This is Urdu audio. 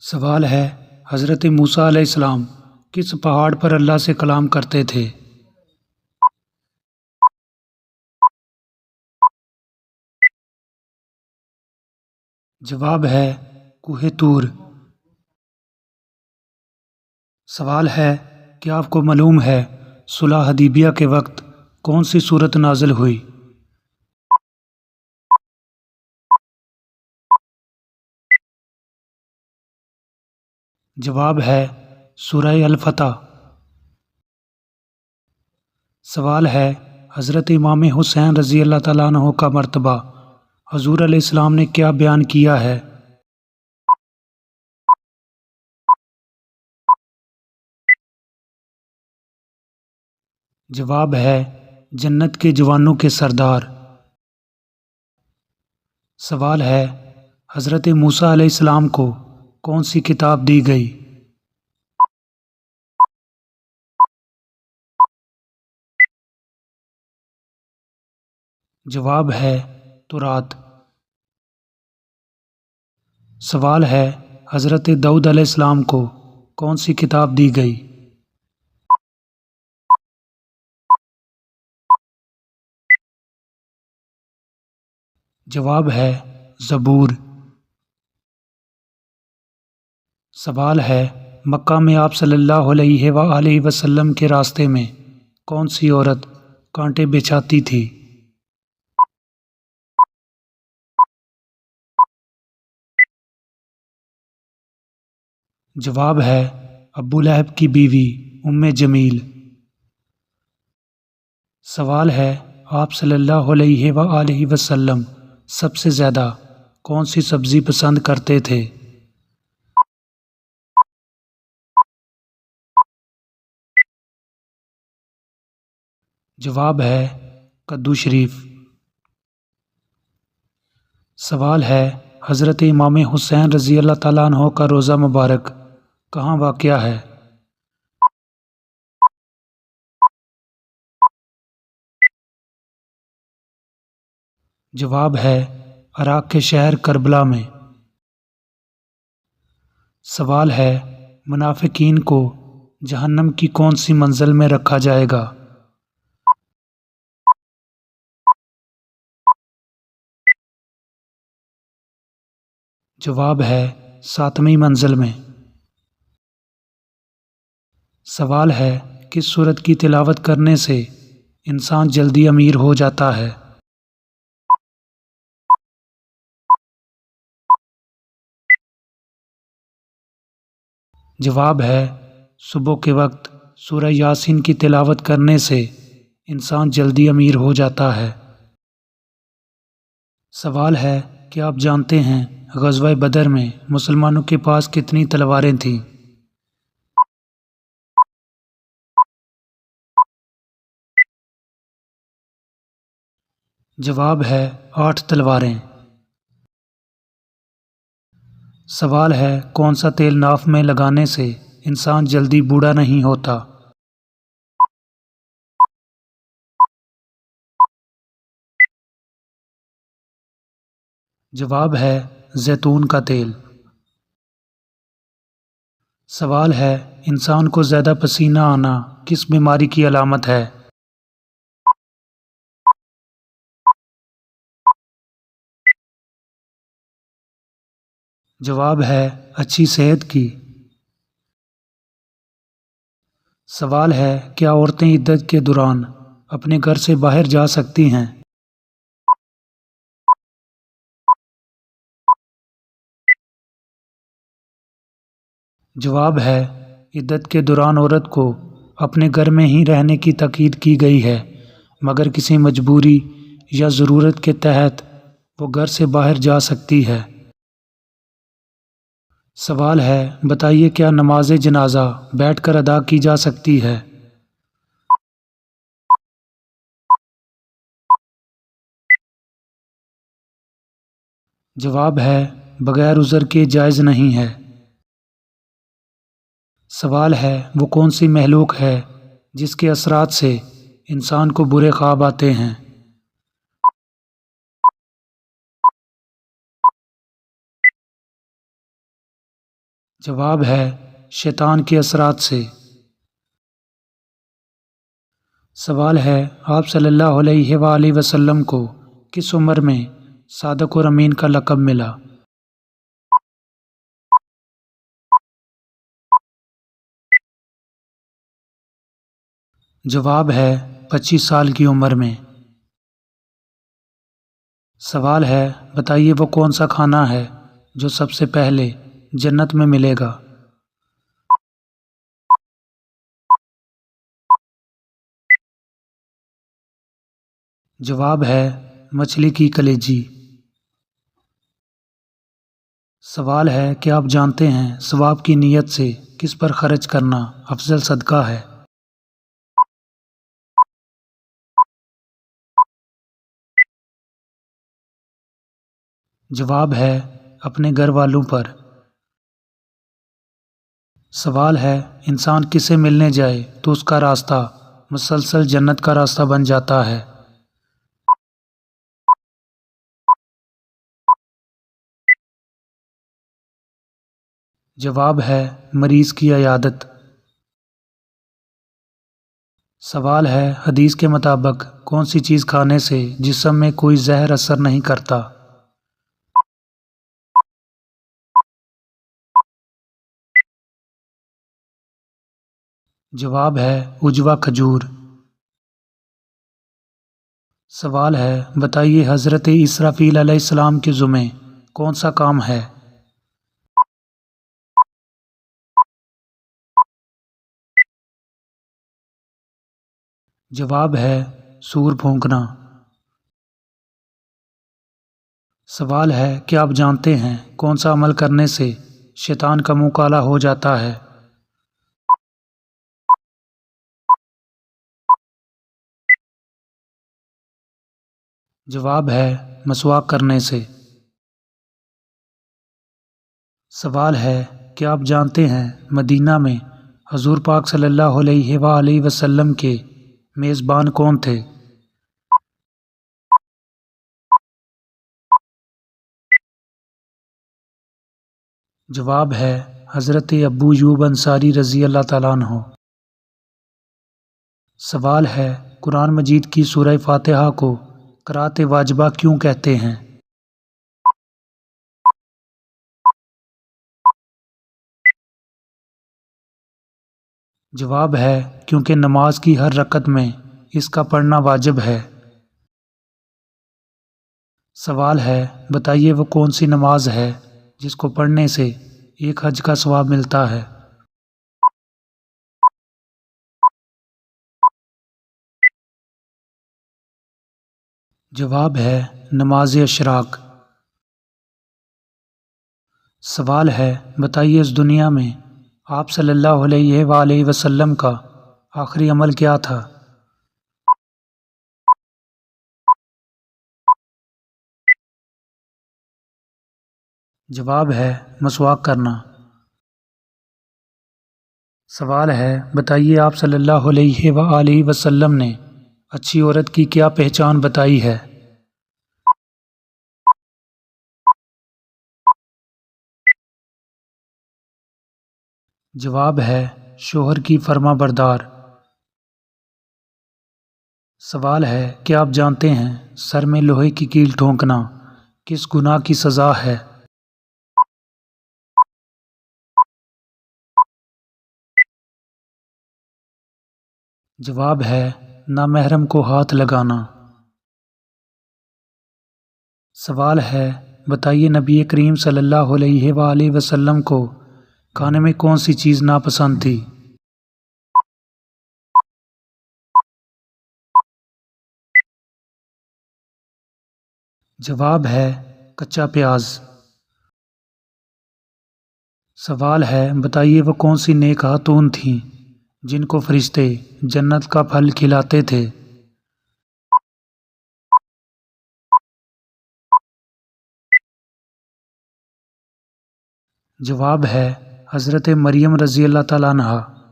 سوال ہے، حضرت موسیٰ علیہ السلام کس پہاڑ پر اللہ سے کلام کرتے تھے؟ جواب ہے کوہ طور۔ سوال ہے، کیا آپ کو معلوم ہے صلح حدیبیہ کے وقت کون سی سورت نازل ہوئی؟ جواب ہے سورہ الفتح۔ سوال ہے، حضرت امام حسین رضی اللہ تعالیٰ عنہ کا مرتبہ حضور علیہ السلام نے کیا بیان کیا ہے؟ جواب ہے جنت کے جوانوں کے سردار۔ سوال ہے، حضرت موسیٰ علیہ السلام کو کون سی کتاب دی گئی؟ جواب ہے تورات۔ سوال ہے، حضرت داؤد علیہ السلام کو کون سی کتاب دی گئی؟ جواب ہے زبور۔ سوال ہے، مکہ میں آپ صلی اللہ علیہ وآلہ وسلم کے راستے میں کون سی عورت کانٹے بچھاتی تھی؟ جواب ہے ابو لہب کی بیوی ام جمیل۔ سوال ہے، آپ صلی اللہ علیہ وآلہ وسلم سب سے زیادہ کون سی سبزی پسند کرتے تھے؟ جواب ہے کدو شریف۔ سوال ہے، حضرت امام حسین رضی اللہ تعالیٰ عنہ کا روضہ مبارک کہاں واقع ہے؟ جواب ہے عراق کے شہر کربلا میں۔ سوال ہے، منافقین کو جہنم کی کون سی منزل میں رکھا جائے گا؟ جواب ہے 7ویں منزل میں۔ سوال ہے، کس سورت کی تلاوت کرنے سے انسان جلدی امیر ہو جاتا ہے؟ جواب ہے صبح کے وقت سورہ یاسین کی تلاوت کرنے سے انسان جلدی امیر ہو جاتا ہے۔ سوال ہے، کیا آپ جانتے ہیں غزوہ بدر میں مسلمانوں کے پاس کتنی تلواریں تھیں؟ جواب ہے 8 تلواریں۔ سوال ہے، کون سا تیل ناف میں لگانے سے انسان جلدی بوڑھا نہیں ہوتا؟ جواب ہے زیتون کا تیل۔ سوال ہے، انسان کو زیادہ پسینہ آنا کس بیماری کی علامت ہے؟ جواب ہے اچھی صحت کی۔ سوال ہے، کیا عورتیں عدت کے دوران اپنے گھر سے باہر جا سکتی ہیں؟ جواب ہے عدت کے دوران عورت کو اپنے گھر میں ہی رہنے کی تاکید کی گئی ہے، مگر کسی مجبوری یا ضرورت کے تحت وہ گھر سے باہر جا سکتی ہے۔ سوال ہے، بتائیے کیا نماز جنازہ بیٹھ کر ادا کی جا سکتی ہے؟ جواب ہے بغیر عذر کے جائز نہیں ہے۔ سوال ہے، وہ کون سی مخلوق ہے جس کے اثرات سے انسان کو برے خواب آتے ہیں؟ جواب ہے شیطان کے اثرات سے۔ سوال ہے آپ صلی اللہ علیہ وآلہ وسلم کو کس عمر میں صادق اور امین کا لقب ملا؟ جواب ہے 25 سال کی عمر میں۔ سوال ہے بتائیے وہ کون سا کھانا ہے جو سب سے پہلے جنت میں ملے گا؟ جواب ہے مچھلی کی کلیجی۔ سوال ہے کہ آپ جانتے ہیں ثواب کی نیت سے کس پر خرچ کرنا افضل صدقہ ہے؟ جواب ہے اپنے گھر والوں پر۔ سوال ہے انسان کس سے ملنے جائے تو اس کا راستہ مسلسل جنت کا راستہ بن جاتا ہے؟ جواب ہے مریض کی عیادت۔ سوال ہے حدیث کے مطابق کون سی چیز کھانے سے جسم میں کوئی زہر اثر نہیں کرتا؟ جواب ہے عجوا کھجور۔ سوال ہے بتائیے حضرت اسرافیل علیہ السلام کے ذمے کون سا کام ہے؟ جواب ہے سور پھونکنا۔ سوال ہے کہ آپ جانتے ہیں کون سا عمل کرنے سے شیطان کا منہ کالا ہو جاتا ہے؟ جواب ہے مسواک کرنے سے۔ سوال ہے کہ آپ جانتے ہیں مدینہ میں حضور پاک صلی اللہ علیہ وآلہ وسلم کے میزبان کون تھے؟ جواب ہے حضرت ابو ایوب انصاری رضی اللہ تعالیٰ عنہ۔ سوال ہے قرآن مجید کی سورہ فاتحہ کو قرأت واجبہ کیوں کہتے ہیں؟ جواب ہے کیونکہ نماز کی ہر رکعت میں اس کا پڑھنا واجب ہے۔ سوال ہے بتائیے وہ کون سی نماز ہے جس کو پڑھنے سے ایک حج کا ثواب ملتا ہے؟ جواب ہے نماز اشراق۔ سوال ہے بتائیے اس دنیا میں آپ صلی اللہ علیہ وآلہ وسلم کا آخری عمل کیا تھا؟ جواب ہے مسواک کرنا۔ سوال ہے بتائیے آپ صلی اللہ علیہ وآلہ وسلم نے اچھی عورت کی کیا پہچان بتائی ہے؟ جواب ہے شوہر کی فرما بردار۔ سوال ہے کہ آپ جانتے ہیں سر میں لوہے کی کیل ٹھونکنا کس گناہ کی سزا ہے؟ جواب ہے نامحرم کو ہاتھ لگانا۔ سوال ہے بتائیے نبی کریم صلی اللہ علیہ وآلہ وسلم کو کھانے میں کون سی چیز ناپسند تھی؟ جواب ہے کچا پیاز۔ سوال ہے بتائیے وہ کون سی نیک خاتون تھیں جن کو فرشتے جنت کا پھل کھلاتے تھے؟ جواب ہے حضرت مریم رضی اللہ تعالیٰ عنہا۔